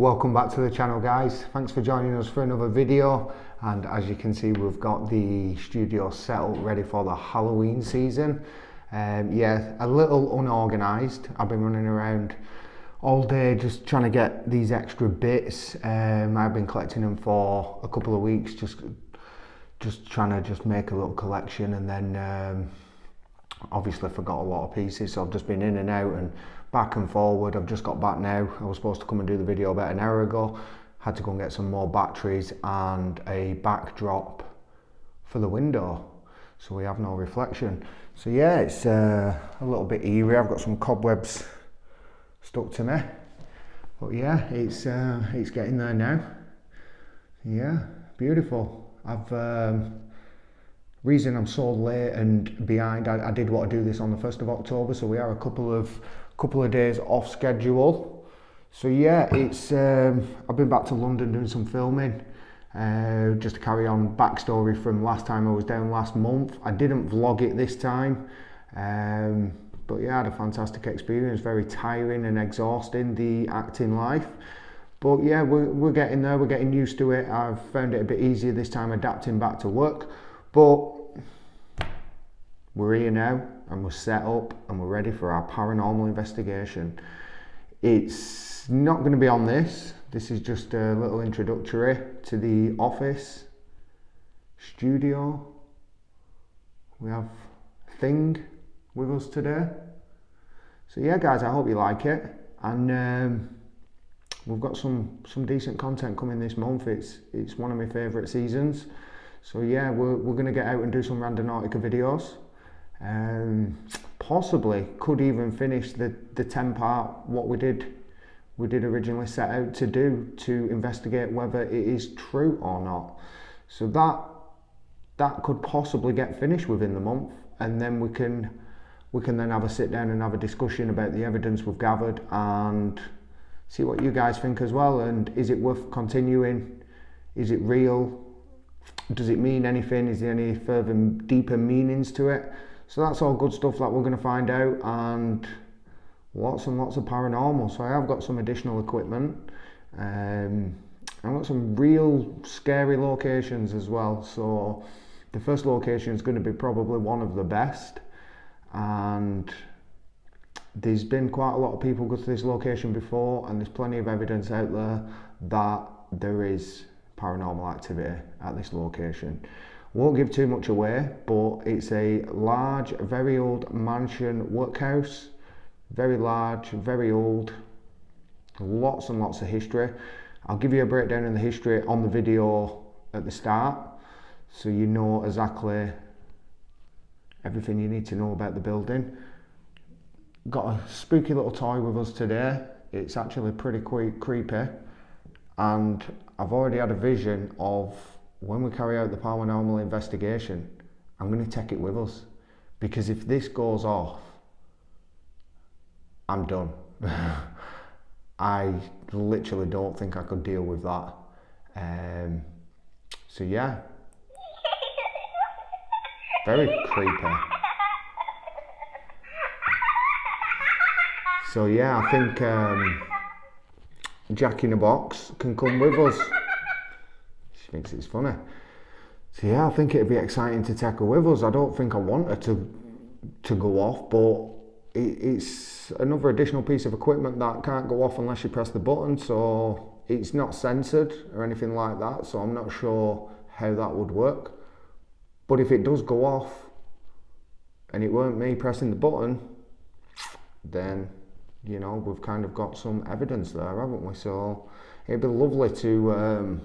Welcome back to the channel, guys. Thanks for joining us for another video, and as you can see, we've got the studio set up ready for the Halloween season. Yeah, a little unorganized. I've been running around all day just trying to get these extra bits. I've been collecting them for a couple of weeks, just trying to make a little collection, and then obviously forgot a lot of pieces, so I've just been in and out and back and forward. I've just got back now. I was supposed to come and do the video about an hour ago. Had to go and get some more batteries and a backdrop for the window, so we have no reflection. So yeah, it's a little bit eerie. I've got some cobwebs stuck to me, but yeah, it's getting there now. Yeah, beautiful. Reason I'm so late and behind, I did want to do this on the 1st of October, so we are a couple of days off schedule. So yeah, it's I've been back to London doing some filming, just to carry on backstory from last time I was down last month. I didn't vlog it this time, but yeah, I had a fantastic experience. Very tiring and exhausting, the acting life. But yeah, we're getting there, we're getting used to it. I've found it a bit easier this time adapting back to work. But we're here now, and we're set up, and we're ready for our paranormal investigation. It's not going to be on this. This is just a little introductory to the office, studio. We have Thing with us today. So yeah, guys, I hope you like it. And we've got some decent content coming this month. It's one of my favourite seasons. So yeah, we're going to get out and do some randonautica videos. Possibly could even finish the 10-part what we did originally set out to do, to investigate whether it is true or not. So that could possibly get finished within the month, and then we can then have a sit down and have a discussion about the evidence we've gathered and see what you guys think as well. And is it worth continuing? Is it real? Does it mean anything? Is there any further deeper meanings to it? So that's all good stuff that we're going to find out, and lots and lots of paranormal. So I have got some additional equipment. I've got some real scary locations as well. So the first location is going to be probably one of the best, and there's been quite a lot of people go to this location before, and there's plenty of evidence out there that there is paranormal activity at this location. Won't give too much away, but it's a large, very old mansion workhouse. Very large, very old, lots and lots of history. I'll give you a breakdown in the history on the video at the start, so you know exactly everything you need to know about the building. Got a spooky little toy with us today. It's actually pretty creepy, and I've already had a vision of when we carry out the paranormal investigation, I'm going to take it with us, because if this goes off, I'm done. I literally don't think I could deal with that. So yeah, very creepy. So yeah, I think Jack in the Box can come with us. She thinks it's funny. So yeah, I think it'd be exciting to take her with us. I don't think I want her to go off, but it's another additional piece of equipment that can't go off unless you press the button. So it's not censored or anything like that. So I'm not sure how that would work. But if it does go off and it weren't me pressing the button, then you know, we've kind of got some evidence there, haven't we? So it'd be lovely to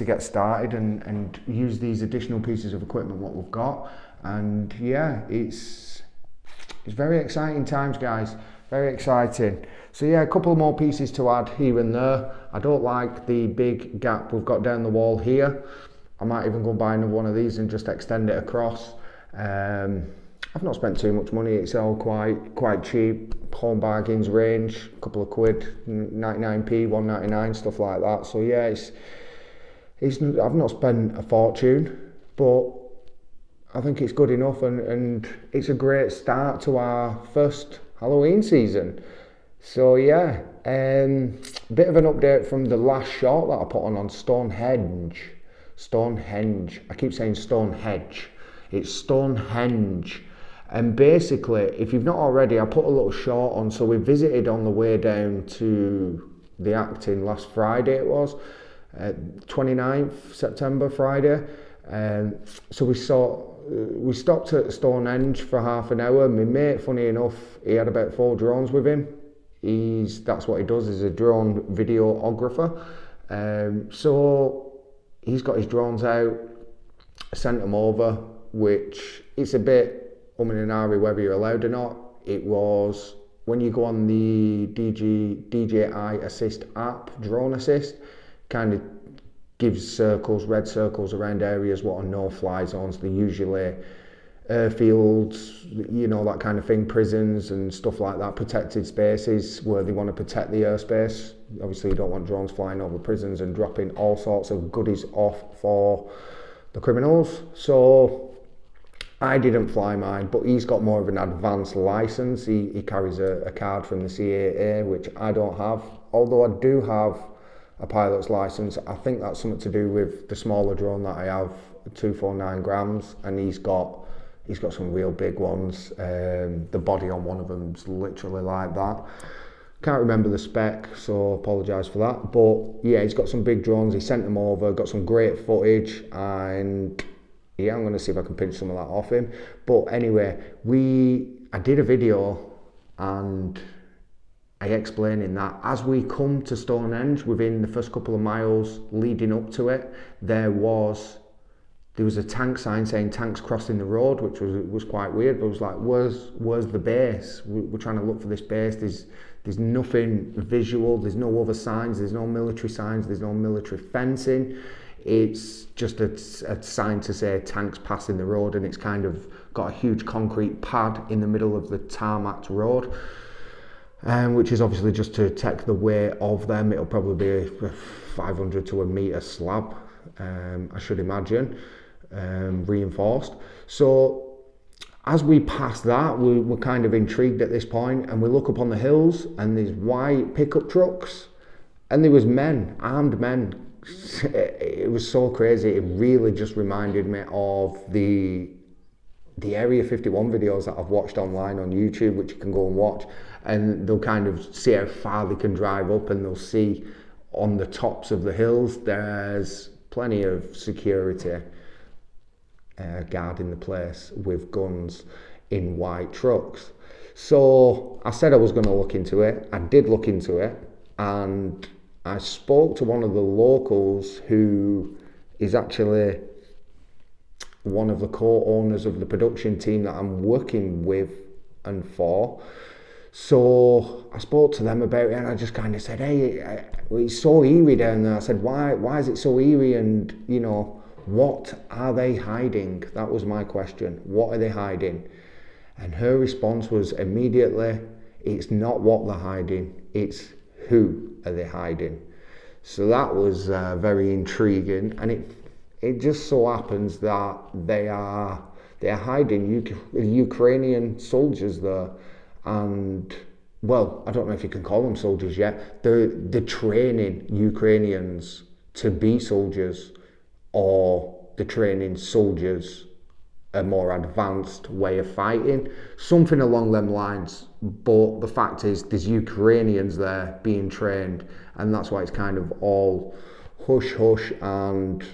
get started and use these additional pieces of equipment what we've got. And yeah, it's very exciting times, guys. Very exciting. So yeah, a couple more pieces to add here and there. I don't like the big gap we've got down the wall here. I might even go and buy another one of these and just extend it across. I've not spent too much money. It's all quite cheap. Home bargains range, a couple of quid, 99p, 1.99, stuff like that. So yeah, I've not spent a fortune, but I think it's good enough, and it's a great start to our first Halloween season. So yeah, bit of an update from the last shot that I put on Stonehenge. Stonehenge. I keep saying Stonehenge. It's Stonehenge. And basically, if you've not already, I put a little short on. So we visited on the way down to the acting last Friday. It was 29th September, Friday. So we stopped at Stonehenge for half an hour. My mate, funny enough, he had about 4 drones with him. That's what he does, is a drone videographer. So he's got his drones out, sent them over, which it's a bit and ahhing whether you're allowed or not. It was, when you go on the DJI Assist app, Drone Assist, kind of gives circles, red circles around areas what are no-fly zones. They're usually airfields, you know, that kind of thing, prisons and stuff like that, protected spaces where they want to protect the airspace. Obviously you don't want drones flying over prisons and dropping all sorts of goodies off for the criminals. So I didn't fly mine, but he's got more of an advanced license. He carries a card from the CAA, which I don't have, although I do have a pilot's license. I think that's something to do with the smaller drone that I have, 249 grams, and he's got some real big ones. The body on one of them's literally like that. Can't remember the spec, so apologise for that. But yeah, he's got some big drones. He sent them over, got some great footage, and yeah, I'm going to see if I can pinch some of that off him. But anyway, I did a video and I explained in that as we come to Stonehenge, within the first couple of miles leading up to it, there was a tank sign saying tanks crossing the road, which was quite weird. But I was like, where's the base? We're trying to look for this base. There's nothing visual. There's no other signs. There's no military signs. There's no military fencing. It's just a sign to say tanks passing the road, and it's kind of got a huge concrete pad in the middle of the tarmac road, which is obviously just to take the weight of them. It'll probably be a 500 to a metre slab, I should imagine, reinforced. So as we pass that, we're kind of intrigued at this point, and we look up on the hills, and there's white pickup trucks, and there was men, armed men. It was so crazy. It really just reminded me of the Area 51 videos that I've watched online on YouTube, which you can go and watch, and they'll kind of see how far they can drive up, and they'll see on the tops of the hills there's plenty of security guarding the place with guns in white trucks. So I said I was going to look into it. I did look into it, and I spoke to one of the locals who is actually one of the co-owners of the production team that I'm working with and for. So I spoke to them about it, and I just kind of said, hey, it's so eerie down there. I said, why is it so eerie? And, you know, what are they hiding? That was my question. What are they hiding? And her response was immediately, it's not what they're hiding, it's who are they hiding. So that was very intriguing, and it just so happens that they're hiding Ukrainian soldiers there, and well, I don't know if you can call them soldiers yet. They're training Ukrainians to be soldiers, or they're training soldiers a more advanced way of fighting, something along them lines. But the fact is, there's Ukrainians there being trained, and that's why it's kind of all hush hush and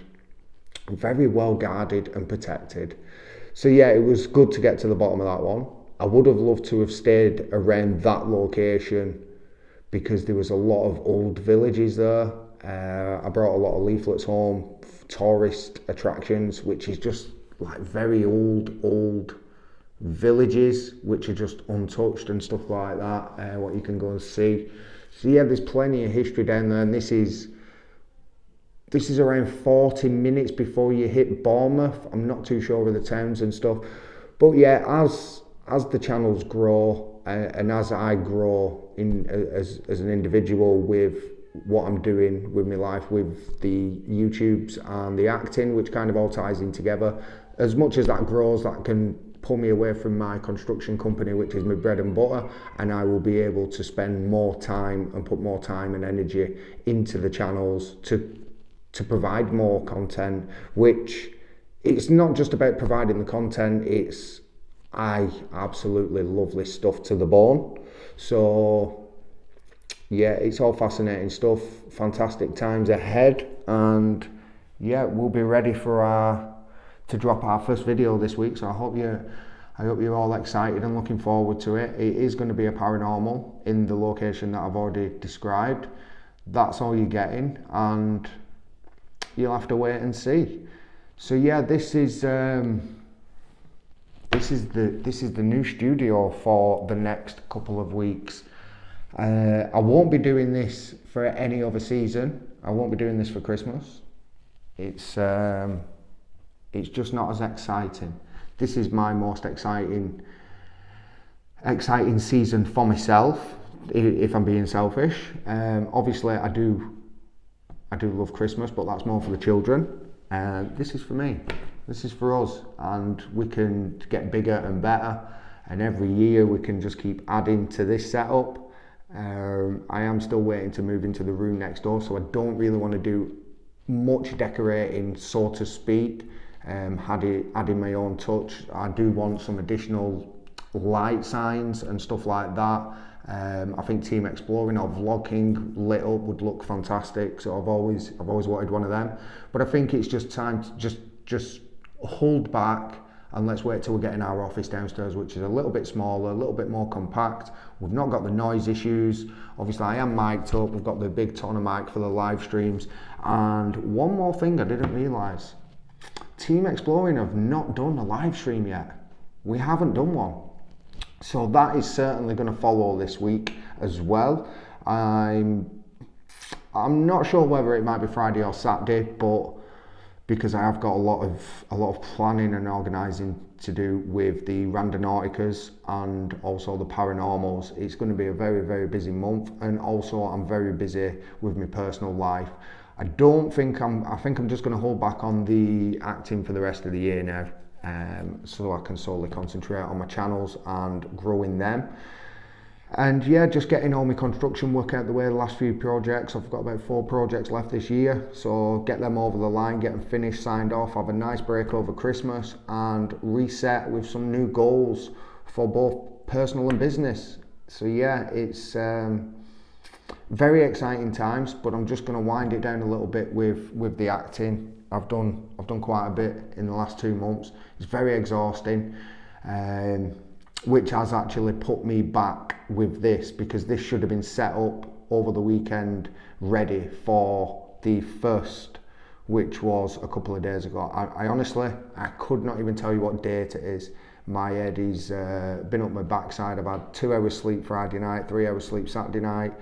very well guarded and protected. So yeah, it was good to get to the bottom of that one. I would have loved to have stayed around that location because there was a lot of old villages there. I brought a lot of leaflets home, tourist attractions, which is just like very old villages which are just untouched and stuff like that, what you can go and see. So yeah, there's plenty of history down there, and this is around 40 minutes before you hit Bournemouth. I'm not too sure of the towns and stuff, but yeah, as the channels grow and as I grow as an individual with what I'm doing with my life, with the YouTubes and the acting, which kind of all ties in together, as much as that grows, that can pull me away from my construction company, which is my bread and butter, and I will be able to spend more time and put more time and energy into the channels to provide more content, which it's not just about providing the content, it's I absolutely love this stuff to the bone. So yeah, it's all fascinating stuff, fantastic times ahead, and yeah, we'll be ready for to drop our first video this week. So I hope you're all excited and looking forward to it. It is going to be a paranormal in the location that I've already described. That's all you're getting, and you'll have to wait and see. So yeah, this is the new studio for the next couple of weeks. I won't be doing this for any other season. I won't be doing this for Christmas. It's just not as exciting. This is my most exciting season for myself, if I'm being selfish. Obviously I do love Christmas, but that's more for the children. This is for me. This is for us, and we can get bigger and better, and every year we can just keep adding to this setup. I am still waiting to move into the room next door, so I don't really want to do much decorating, so to speak. Adding my own touch. I do want some additional light signs and stuff like that. I think team exploring or vlogging lit up would look fantastic, so I've always wanted one of them. But I think it's just time to just hold back and let's wait till we're getting our office downstairs, which is a little bit smaller, a little bit more compact. We've not got the noise issues. Obviously I am mic'd up, we've got the big toner mic for the live streams. And one more thing I didn't realise, Team Exploring have not done a live stream yet. We haven't done one. So that is certainly going to follow this week as well. I'm not sure whether it might be Friday or Saturday, but because I have got a lot of planning and organising to do with the randonauticas and also the paranormals, it's going to be a very, very busy month, and also I'm very busy with my personal life. I think I'm just going to hold back on the acting for the rest of the year now, so I can solely concentrate on my channels and growing them. And yeah, just getting all my construction work out the way, the last few projects. I've got about 4 projects left this year, so get them over the line, get them finished, signed off, have a nice break over Christmas, and reset with some new goals for both personal and business. So yeah, it's very exciting times, but I'm just going to wind it down a little bit with the acting. I've done quite a bit in the last 2 months. It's very exhausting, which has actually put me back with this, because this should have been set up over the weekend ready for the first, which was a couple of days ago. I honestly could not even tell you what date it is. My head is been up my backside. I've had 2 hours sleep Friday night, 3 hours sleep Saturday night.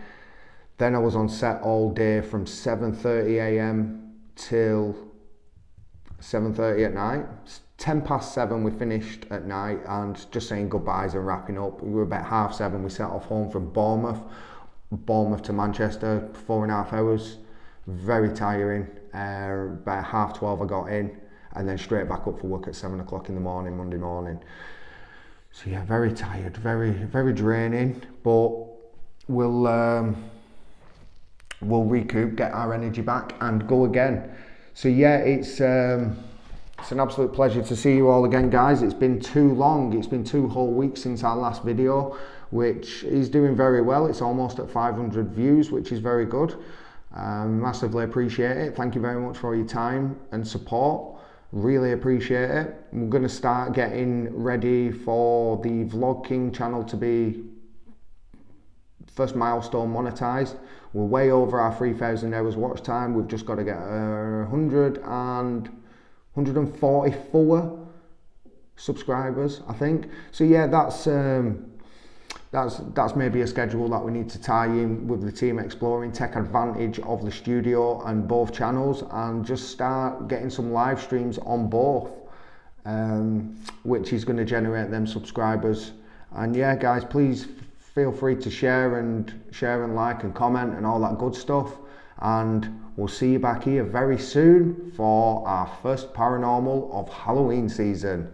Then I was on set all day from 7:30 a.m. till 7:30 at night. 7:10 we finished at night, and just saying goodbyes and wrapping up. We were about 7:30. We set off home from Bournemouth to Manchester, 4.5 hours. Very tiring. About 12:30 I got in, and then straight back up for work at 7 o'clock in the morning, Monday morning. So yeah, very tired, very, very draining, but we'll recoup, get our energy back, and go again. So yeah, it's an absolute pleasure to see you all again, guys. It's been too long. It's been 2 whole weeks since our last video, which is doing very well. It's almost at 500 views, which is very good. Massively appreciate it. Thank you very much for your time and support. Really appreciate it. We're going to start getting ready for the Vlog King channel to be first milestone monetized. We're way over our 3,000 hours watch time. We've just got to get 144 subscribers, I think. So yeah, that's maybe a schedule that we need to tie in with the Team Exploring, take advantage of the studio and both channels, and just start getting some live streams on both, which is going to generate them subscribers. And yeah, guys, please feel free to share and like and comment and all that good stuff, and we'll see you back here very soon for our first paranormal of Halloween season.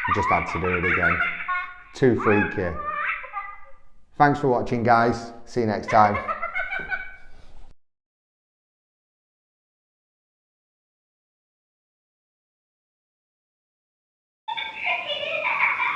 I just had to do it again. Too freaky. Thanks for watching, guys. See you next time.